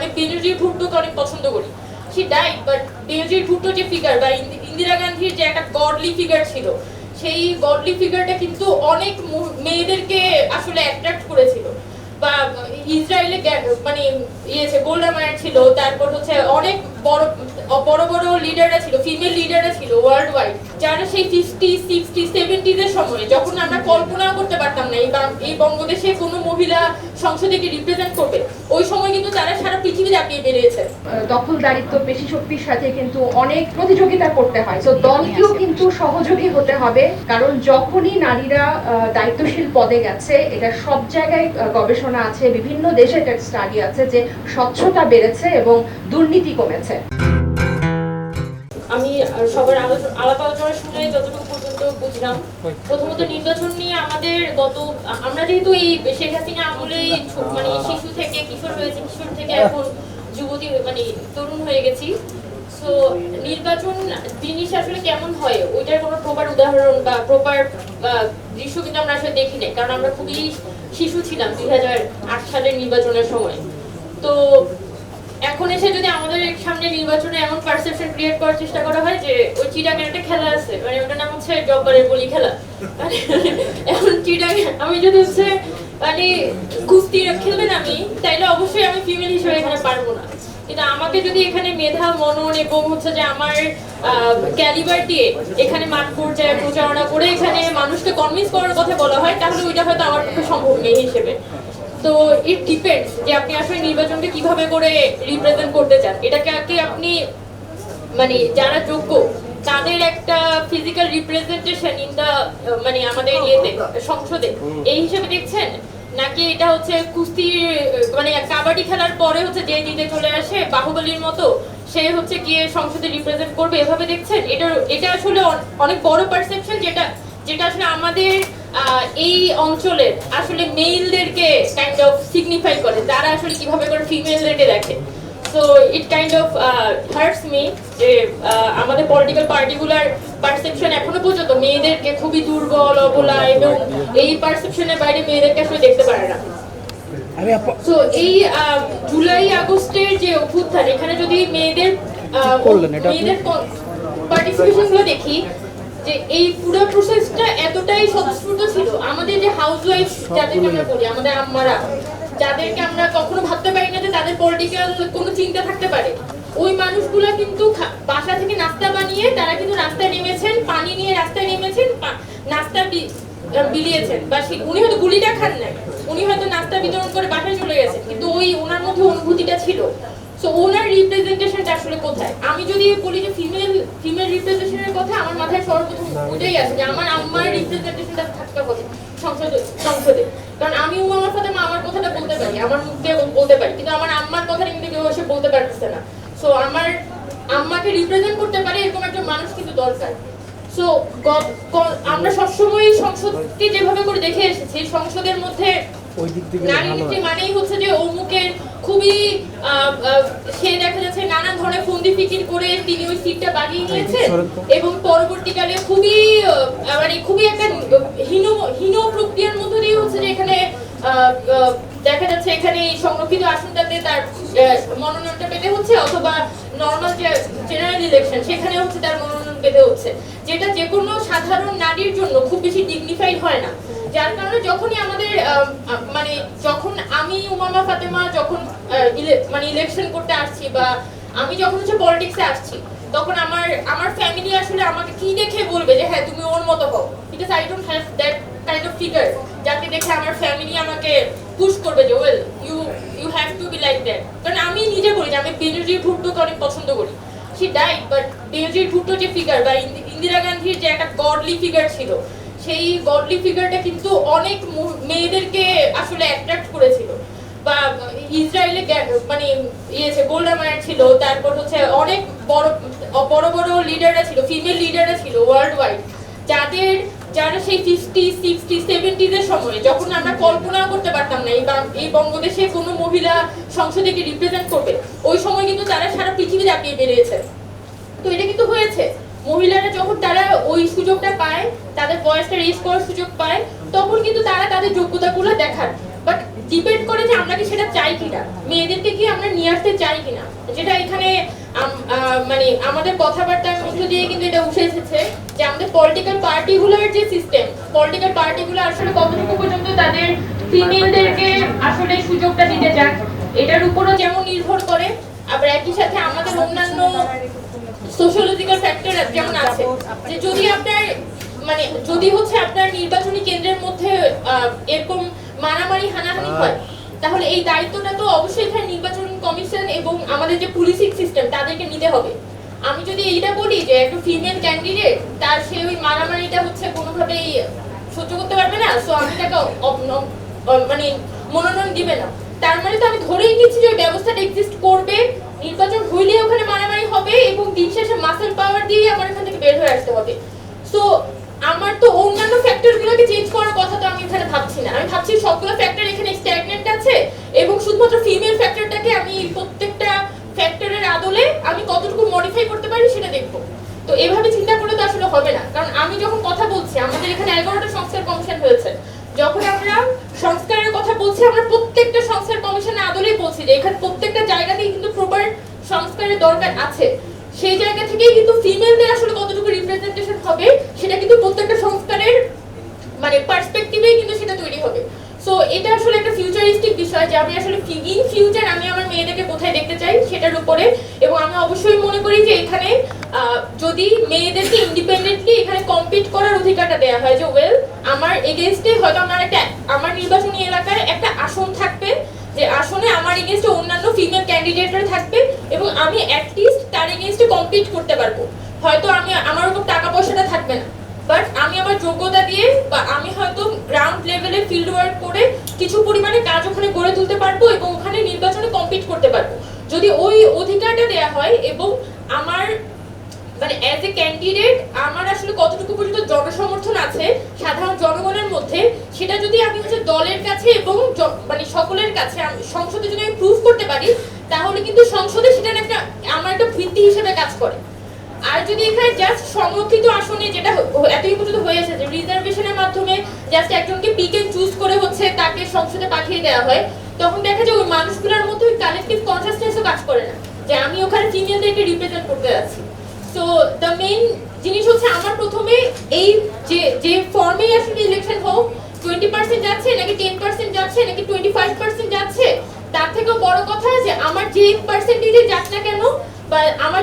আমি বেনজির ভুট্টোকে অনেক পছন্দ করি। শি ডাইড, বাট বেনজির ভুট্টো যে ফিগার বা ইন্দিরা গান্ধীর যে একটা গডলি ফিগার ছিল, সেই গডলি ফিগারটা কিন্তু অনেক মেয়েদেরকে আসলে অ্যাট্রাক্ট করেছিল। বা ইসরায়েলে মানে গোল্ডা মায়ার ছিল, তারপর হচ্ছে অনেক বড় বড় বড় লিডাররা ছিল, ফিমেল লিডাররা ছিল ওয়ার্ল্ড ওয়াইড, যারা সেই 50, 60, 70 এর সময় যখন আমরা কল্পনাও করতে পারতাম না এই বঙ্গদেশে কোনো মহিলা সংসদকে রিপ্রেজেন্ট করবে, ওই সময় কিন্তু তারা সারা পৃথিবী দাপিয়ে বেরিয়েছে। দখলদারিত্ব, পেশি শক্তির সাথে কিন্তু অনেক প্রতিযোগিতা করতে হয়। তো দলকেও কিন্তু সহযোগী হতে হবে, কারণ যখনই নারীরা দায়িত্বশীল পদে গেছে, এটা সব জায়গায় গবেষণা আছে, বিভিন্ন দেশে এটা স্টাডি আছে যে স্বচ্ছতা বেড়েছে এবং দুর্নীতি কমেছে। আমি সবার আলাপ আলোচনা শুনে যতটুকু পর্যন্ত বুঝলাম, প্রথমত নির্বাচন নিয়ে আমরা যেহেতু এই শেখ হাসিনা আমলেই মানে শিশু থেকে কিশোর হয়েছে, কিশোর থেকে এখন যুবতী মানে তরুণ হয়ে গেছি, সো নির্বাচন জিনিস আসলে কেমন হয় ওইটার কোনো প্রপার উদাহরণ বা প্রপার দৃশ্য কিন্তু আমরা আসলে দেখি নাই, কারণ আমরা খুবই শিশু ছিলাম 2008 সালের নির্বাচনের সময়। তো এখন এসে যদি আমাদের সামনে নির্বাচনে এমন পারসেপশন ক্রিয়েট করার চেষ্টা করা হয় যে ওই চিটাগাং একটা খেলা আছে, মানে ওটার নাম হচ্ছে জব্বারের বলি খেলা, এখন চিটাগাং আমি যদি হচ্ছে মানে কুস্তি খেলবেন আমি, তাইলে অবশ্যই আমি ফিমেল হিসেবে এখানে পারবো না, কিন্তু আমাকে যদি এখানে মেধা, মনন এবং হচ্ছে যে আমার ক্যালিবার দিয়ে এখানে মাঠ পর্যায়ে প্রচারণা করে এখানে মানুষকে কনভিন্স করার কথা বলা হয়, তাহলে ওইটা হয়তো আমার পক্ষে সম্ভব নেই হিসেবে। তো ইট ডিপেন্ডস যে আপনি আসলে নির্বাচনকে কিভাবে করে রিপ্রেজেন্ট করতে চান। এটাকে আপনি মানে যারা যোগ্য তাদের একটা ফিজিক্যাল রিপ্রেজেন্টেশন ইন দা মানে আমাদের ইয়েতে সংসদে এই হিসেবে দেখছেন, নাকি এটা হচ্ছে কুস্তির মানে কাবাডি খেলার পরে হচ্ছে যে জিতে চলে আসে বাহুবলীর মতো সে হচ্ছে গিয়ে সংসদে রিপ্রেজেন্ট করবে এভাবে দেখছেন? এটা আসলে অনেক বড় পারসেপশন, যেটা আসলে আমাদের এই অঞ্চলের আসলে মেইলদেরকে কাইন্ড অফ সিগনিফাই করে, তারা আসলে কিভাবে করে ফিমেলদেরকে দেখে। So it kind of hearts me যে আমাদের পলিটিক্যাল পার্টিগুলার পারসেপশন এখনো পর্যন্ত মেয়েদেরকে খুবই দুর্বল, অবলা এবং এই পারসেপশনের বাইরে মেয়েদেরকে আসলে দেখতে পারে না। সো এই জুলাই আগস্টের যে অভ্যুত্থান, এখানে যদি মেয়েদের পার্টিসিপেশন গুলো দেখি, যে এই পুরো প্রসেসটা এতটাই স্বতঃস্ফূর্ত ছিল। আমাদের যে হাউসওয়াইফ যাদেরকে আমরা বলি, আমাদের আম্মারা, যাদেরকে আমরা কখনো ভাবতে পারি না যে তাদের পলিটিক্যাল কোনো চিন্তা থাকতে পারে, ওই মানুষগুলো কিন্তু বাসা থেকে নাস্তা বানিয়ে তারা কিন্তু রাস্তায় নেমেছেন, পানি নিয়ে রাস্তায় নেমেছেন, নাস্তা বিলিয়েছেন, বা উনি হয়তো গুলিটা খান নাই, উনি হয়তো নাস্তা বিতরণ করে বাসায় চলে গেছেন, কিন্তু ওই ওনার মধ্যে অনুভূতিটা ছিল। সো ওনার রিপ্রেজেন্টেশনটা আসলে কোথায়? আমি যদি বলি যে ফিমেল রিপ্রেজেন্টেশনের কথা, আমার মাথায় সর্বপ্রথম ওইটাই আসে যে আমার আম্মার রিপ্রেজেন্টেশনটা থাকতে হবে সংসদে, কারণ আমি উমামা ফাতেমা আমার কথাটা বলতে পারি, আমার মুখ দিয়ে বলতে পারি, কিন্তু আমার আম্মার কথাটা কিন্তু কেউ এসে বলতে পারতেছে না। সো আমার আম্মাকে রিপ্রেজেন্ট করতে পারে এরকম একজন মানুষ কিন্তু দরকার। সো আমরা সবসময় সংসদকে যেভাবে করে দেখে এসেছি, সংসদের মধ্যে নারী নেত্রী মানেই হচ্ছে যে অমুকের খুবই সে দেখা যাচ্ছে নানান ধরনের ফন্দি ফিকির করে তিনি ওই সিটটা বাগিয়ে নিয়েছেন, এবং পরবর্তীকালে খুবই একটা হীন প্রক্রিয়ার মধ্যে দিয়ে হচ্ছে যে এখানে দেখা যাচ্ছে এখানে সংরক্ষিত আসনটাতে তার মনোনয়নটা পেতে হচ্ছে, অথবা নর্মাল যে জেনারেল ইলেকশন সেখানে হচ্ছে তার মনোনয়ন পেতে হচ্ছে, যেটা যে কোনো সাধারণ নারীর জন্য খুব বেশি ডিগনিফাইড হয় না। যার কারণে যখনই আমাদের যখন আমি উমামা ফাতেমা যখন মানে ইলেকশন করতে আসছি, বা আমি যখন হচ্ছে পলিটিক্সে আসছি, তখন আমার ফ্যামিলি আসলে আমাকে কি দেখে বলবে যে হ্যাঁ তুমি ওর মতো হও, because I don't have that kind of figure যাকে দেখে আমার ফ্যামিলি আমাকে পুশ করবে যে well you have to be like that. কারণ আমি নিজে বলি যে আমি বেনজির ভুট্টোকে অনেক পছন্দ করি। শি ডাইড, বাট বেনজির ভুট্টো যে ফিগার বা ইন্দিরা গান্ধীর যে একটা গডলি ফিগার ছিল, সেই গডলি ফিগারটা কিন্তু অনেক মেয়েদেরকে আসলে অ্যাট্রাক্ট করেছিল। বা ইসরায়েলে মানে গোল্ডা মায়ার ছিল, তারপর হচ্ছে অনেক বড় বড় লিডাররা ছিল, ফিমেল লিডাররা ছিল ওয়ার্ল্ড ওয়াইড, যারা সেই 50, 60, 70 এর সময় যখন আমরা কল্পনাও করতে পারতাম না এই বঙ্গদেশে কোনো মহিলা সংসদকে রিপ্রেজেন্ট করবে, ওই সময় কিন্তু তারা সারা পৃথিবী দাপিয়ে বেরিয়েছে। তো এটা কিন্তু হয়েছে, মহিলারা যখন তারা ওই সুযোগটা পায়, তাদের ভয়েসটা রেজ করার সুযোগ পায়, তখন কিন্তু তারা তাদের যোগ্যতাগুলো দেখান। বাট ডিবেট করে যে আমরা কি সেটা চাই কিনা, মেয়েদেরকে কি আমরা নিয়ে আসতে চাই কিনা, যেটা এখানে মানে আমাদের কথাবার্তার মধ্য দিয়ে কিন্তু এটা উঠে এসেছে যে আমাদের পলিটিক্যাল পার্টিগুলোর যে সিস্টেম, পলিটিক্যাল পার্টিগুলো আসলে কতটুকু পর্যন্ত তাদের ফিমেলদেরকে আসলে সুযোগটা দিতে চায় এটার উপরও যেমন নির্ভর করে, আবার একই সাথে আমাদের অন্যান্য সোশ্যোলজিক্যাল ফ্যাক্টর যেমন আছে যে যদি আপনার মানে যদি হচ্ছে আপনার নির্বাচনী কেন্দ্রের মধ্যে এরকম মারামারি হানাহানি হয়, তাহলে এই দায়িত্বটা তো অবশ্যই এখানে নির্বাচন কমিশন এবং আমাদের যে পুলিশিং সিস্টেম তাদেরকে নিতে হবে। আমি যদি এইটা বলি যে একটা ফিমেল ক্যান্ডিডেট তার সে ওই মারামারিটা হচ্ছে কোনোভাবেই সহ্য করতে পারবে না, সো আমি তাকে মানে মনোনয়ন দিবে না, তার মানে তো আমি ধরেই নিচ্ছি যে ওই ব্যবস্থাটা এক্সিস্ট করবে, নির্বাচন হইলে ওখানে মারামারি হবে এবং দিন শেষে মাসেল পাওয়ার দিয়ে আমার এখান থেকে বের হয়ে আসতে হবে। সো আমার তো অন্যান্য ফ্যাক্টরগুলোকে চেঞ্জ করার কথা তো আমি এখানে ভাবছি না, আমি ভাবছি সবগুলো ফ্যাক্টর এখানে স্ট্যাগনেন্ট আছে এবং শুধুমাত্র ফিমেল ফ্যাক্টরটাকে আমি প্রত্যেকটা ফ্যাক্টরের আদলে আমি কতটুকু মডিফাই করতে পারি সেটা দেখবো। তো এভাবে চিন্তা করলে তো আসলে হবে না, কারণ আমি যখন কথা বলছি আমাদের এখানে 11টা সংস্কার কমিশন হয়েছে, যখন আমরা সংস্কারের কথা বলছি আমরা প্রত্যেকটা সংস্কার কমিশনের আদলেই বলছি যে এখানে প্রত্যেকটা জায়গাতেই কিন্তু প্রপার সংস্কারের দরকার আছে, সেই জায়গা থেকেই কিন্তু ফিমেলদের আসলে কতটুকু রিপ্রেজেন্টেশন হবে সেটা কিন্তু প্রত্যেকটা সংস্কারের মানে পার্সপেক্টিভেই কিন্তু সেটা তৈরি হবে। সো এটা আসলে একটা ফিউচারিস্টিক বিষয় যে আমি আসলে ইন ফিউচার আমি আমার মেয়েদেরকে কোথায় দেখতে চাই সেটার উপরে, এবং আমি অবশ্যই মনে করি যে এখানে যদি মেয়েদেরকে ইন্ডিপেন্ডেন্টলি এখানে কম্পিট করার অধিকারটা দেওয়া হয় যে ওয়েল আমার এগেইনস্টে হয়তো আমার একটা আমার নির্বাচনী এলাকায় একটা আসন থাকবে, যে আসনে আমার এগেইনস্টে অন্যান্য ফিমেল ক্যান্ডিডেটরা থাকবে এবং আমি অ্যাটলিস্ট তার এগেইনস্টে কম্পিট করতে পারবো, হয়তো আমি আমার উপর টাকা পয়সাটা থাকবে না, বাট আমি আমার যোগ্যতা দিয়ে বা আমি হয়তো গ্রাউন্ড লেভেলে ফিল্ড ওয়ার্ক করে কিছু পরিমাণে কাজ ওখানে গড়ে তুলতে পারবো এবং ওখানে নির্বাচনে কম্পিট করতে পারবো। যদি ওই অধিকারটা দেয়া হয় এবং আমার মানে অ্যাজ এ ক্যান্ডিডেট আমার আসলে কতটুকু পর্যন্ত জনসমর্থন আছে সাধারণ জনগণের মধ্যে, সেটা যদি আমি হচ্ছে দলের কাছে এবং মানে সকলের কাছে সংসদে যদি আমি প্রুভ করতে পারি, তাহলে কিন্তু সংসদে সেটা একটা আমার একটা ভিত্তি হিসেবে কাজ করে। আর যদি এখানে জাস্ট সংরক্ষিত আসনে যেটা এতদিন পর্যন্ত হয়ে এসেছে রিজার্ভেশনের মাধ্যমে জাস্ট একজনকে পিক এন্ড চুজ করে হচ্ছে তাকে সংসদে পাঠিয়ে দেওয়া হয়, তখন দেখা যায় ওই মানুষগুলোর মধ্যে ওই কালেকটিভ কনসিস্টেন্সও কাজ করে না যে আমি ওখানে ফিমেলদেরকে রিপ্রেজেন্ট করতে যাচ্ছি। সো দ্য মেইন জিনিস হচ্ছে আমার প্রথমে এই যে ফর্মে আসলে ইলেকশন হোক 20% যাচ্ছে নাকি 10% যাচ্ছে নাকি 25% যাচ্ছে, তার থেকেও বড় কথা যে আমার যে পার্সেন্টেজে যাক না কেন বা আমার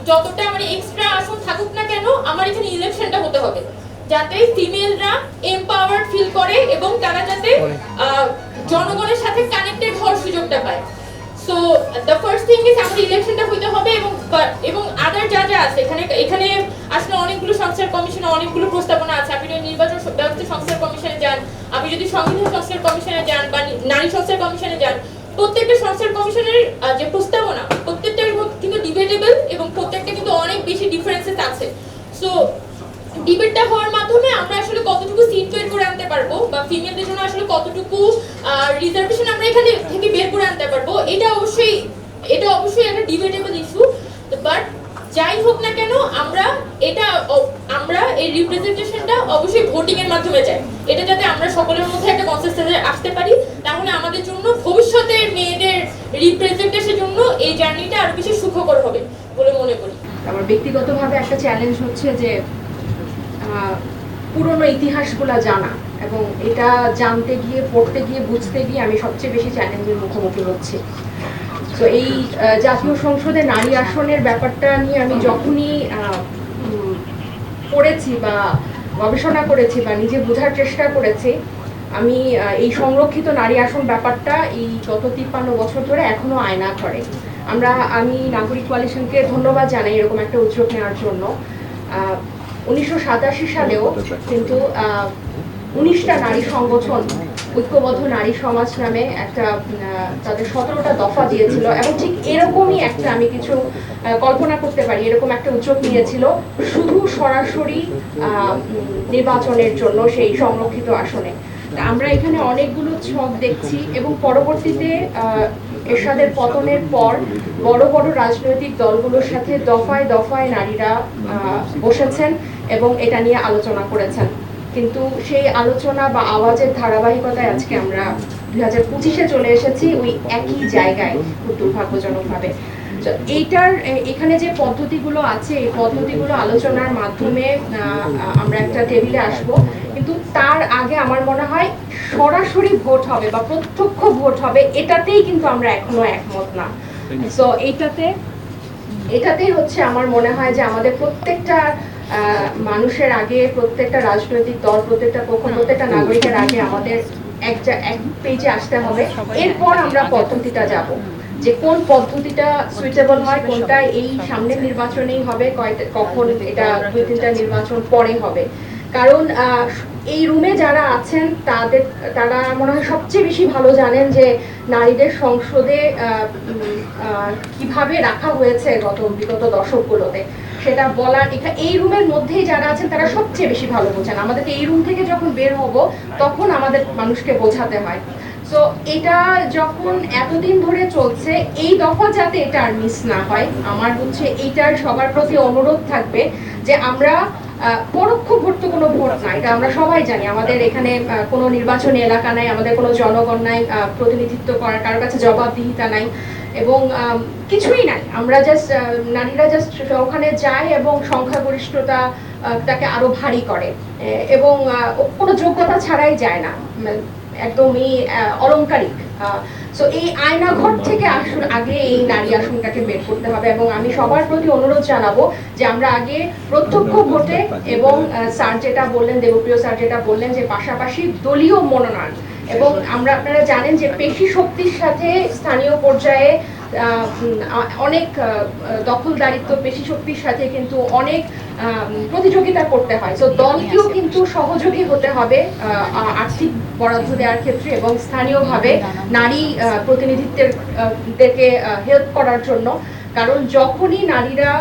যতটা মানে এক্সট্রা আসন থাকুক না কেন, আমার এখানে ইলেকশনটা হতে হবে যাতে ফিমেলরা এমপাওয়ার্ড ফিল করে এবং তারা যাতে জনগণের সাথে কানেক্টেড হওয়ার সুযোগটা পায়। So the first thing is আমাদের ইলেকশনটা হইতে হবে এবং আদার যা যা আছে এখানে আসলে অনেকগুলো সংস্কার কমিশনে অনেকগুলো প্রস্তাবনা আছে। আপনি যদি নির্বাচন ব্যবস্থা সংস্কার কমিশনে যান, আপনি যদি সংবিধান সংস্কার কমিশনে যান বা নারী সংস্কার কমিশনে যান, প্রত্যেকটা সংস্কার কমিশনের যে প্রস্তাবনা প্রত্যেকটার কিন্তু ডিবেটেবল এবং প্রত্যেকটা কিন্তু অনেক বেশি ডিফারেন্সেস আছে। সো ডিবেটটা হওয়ার মাধ্যমে আমরা আসলে কতটুকু সিট বের করে আনতে পারবো বা ফিমেলদের জন্য আসলে কতটুকু রিজার্ভেশন আমরা এখানে থেকে বের করে আনতে পারবো, এটা অবশ্যই একটা ডিবেটেবল ইস্যু। বাট যাই হোক না কেন আমরা এই রিপ্রেজেন্টেশনটা অবশ্যই ভোটিং এর মাধ্যমে চাই, এটা যাতে আমরা সকলের মধ্যে একটা কনসেন্সাসে আসতে পারি, তাহলে আমাদের জন্য ভবিষ্যতের মেয়েদের রিপ্রেজেন্টেশনের জন্য এই জার্নিটা আরো বেশি সুখকর হবে বলে মনে করি। আমার ব্যক্তিগতভাবে একটা চ্যালেঞ্জ হচ্ছে যে পুরনো ইতিহাসগুলো জানা, এবং এটা জানতে গিয়ে পড়তে গিয়ে বুঝতে গিয়ে আমি সবচেয়ে বেশি চ্যালেঞ্জের মুখোমুখি হচ্ছি। তো এই জাতীয় সংসদে নারী আসনের ব্যাপারটা নিয়ে আমি যখনই পড়েছি বা গবেষণা করেছি বা নিজে বোঝার চেষ্টা করেছি, আমি এই সংরক্ষিত নারী আসন ব্যাপারটা এই গত 53 বছর ধরে এখনো আয়না করে। আমি নাগরিক কোয়ালিশনকে ধন্যবাদ জানাই এরকম একটা উদ্যোগ নেওয়ার জন্য। 1987 সালেও কিন্তু 19টা নারী সংগঠন ঐক্যবদ্ধ নারী সমাজ নামে একটা তাদের 17টা দফা দিয়েছিল, এবং ঠিক এরকমই একটা আমি কিছু কল্পনা করতে পারি এরকম একটা উদ্যোগ নিয়েছিল শুধু সরাসরি নির্বাচনের জন্য সেই সংরক্ষিত আসনে। আমরা এখানে অনেকগুলো ছক দেখছি এবং পরবর্তীতে এরশাদের পতনের পর বড় বড় রাজনৈতিক দলগুলোর সাথে দফায় দফায় নারীরা বসেছেন এবং এটা নিয়ে আলোচনা করেছেন। কিন্তু সেই আলোচনা বা আওয়াজের ধারাবাহিকতায় আজকে আমরা 2025-এ চলে এসেছি ওই একই জায়গায়, খুব দুর্ভাগ্যজনকভাবে। এখানে যে পদ্ধতিগুলো আছে এই পদ্ধতিগুলো আলোচনার মাধ্যমে আমরা একটা টেবিলে আসব, কিন্তু তার আগে আমার মনে হয় সরাসরি ভোট হবে বা প্রত্যক্ষ ভোট হবে, এটাতেই কিন্তু আমরা এখনো একমত না। সো এটাতেই হচ্ছে আমার মনে হয় যে আমাদের প্রত্যেকটা মানুষের আগে, প্রত্যেকটা রাজনৈতিক দল, প্রত্যেকটা পক্ষ, প্রত্যেকটা নাগরিকের আগে আমাদের এক পেজে আসতে হবে। এরপর আমরা পদ্ধতিটা যাব, যে কোন পদ্ধতিটা সুইটেবল হয়, কোনটা এই সামনের নির্বাচনেই হবে, কখন এটা 2-3টা নির্বাচন পরে হবে। কারণ এই রুমে যারা আছেন তারা মনে হয় সবচেয়ে বেশি ভালো জানেন যে নারীদের সংসদে কিভাবে রাখা হয়েছে বিগত দশকগুলোতে। সেটা বলার এই রুমের মধ্যেই যারা আছেন তারা সবচেয়ে বেশি ভালো বোঝেন। আমাদের এই রুম থেকে যখন বের হব তখন আমাদের মানুষকে বোঝাতে হয়। সো এটা যখন এতদিন ধরে চলছে, এই দফা যাতে এটা আর মিস না হয়, আমার হচ্ছে এইটার সবার প্রতি অনুরোধ থাকবে যে আমরা পরোক্ষ ভোট তো কোনো ভোট না, এটা আমরা সবাই জানি। আমাদের এখানে কোনো নির্বাচনী এলাকা নাই, আমাদের কোনো জনগণ নাই, প্রতিনিধিত্ব করার কারোর কাছে জবাবদিহিতা নাই এবং কিছুই নাই। আমরা জাস্ট নারীরা জাস্ট ওখানে যায় এবং সংখ্যাগরিষ্ঠতা তাকে আরো ভারী করে এবং কোনো যোগ্যতা ছাড়াই যায় না, একদমই অলংকারিক। সো এই আয়নাঘর থেকে আগে এই নারী আসনটাকে বের করতে হবে এবং আমি সবার প্রতি অনুরোধ জানাবো যে আমরা আগে প্রত্যক্ষ ভোটে এবং স্যার যেটা বললেন, দেবপ্রিয় স্যার যেটা বললেন যে পাশাপাশি দলীয় মনোনয়ন, এবং আপনারা জানেন যে পেশি শক্তির সাথে স্থানীয় পর্যায়ে অনেক দখলদারিত্ব, পেশি শক্তির সাথে কিন্তু অনেক প্রতিযোগিতা করতে হয়। তো দলকেও কিন্তু সহযোগী হতে হবে আর্থিক বরাদ্দ দেওয়ার ক্ষেত্রে এবং স্থানীয়ভাবে নারী প্রতিনিধিত্বদেরকে হেল্প করার জন্য। কারণ যখনই নারীরা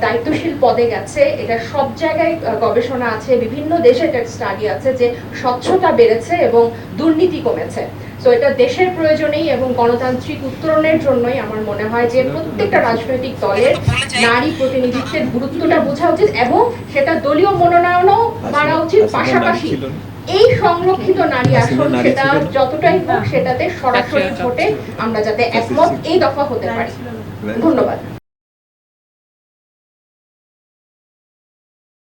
দায়িত্বশীল পদে গেছে, এটা সব জায়গায় গবেষণা আছে, বিভিন্ন দেশে এটা স্টাডি আছে যে স্বচ্ছতা বেড়েছে এবং দুর্নীতি কমেছে। সো এটা দেশের প্রয়োজনেই এবং গণতান্ত্রিক উত্তরণের জন্যই আমার মনে হয় যে প্রত্যেকটা রাজনৈতিক দলের নারী প্রতিনিধিত্বের গুরুত্বটা বোঝা উচিত এবং সেটা দলীয় মনোনয়নও বাড়া উচিত। পাশাপাশি এই সংরক্ষিত নারী আসন সেটা যতটাই হোক সেটাতে সরাসরি ভোটে আমরা যাতে একমত এই দফা হতে পারি। ধন্যবাদ।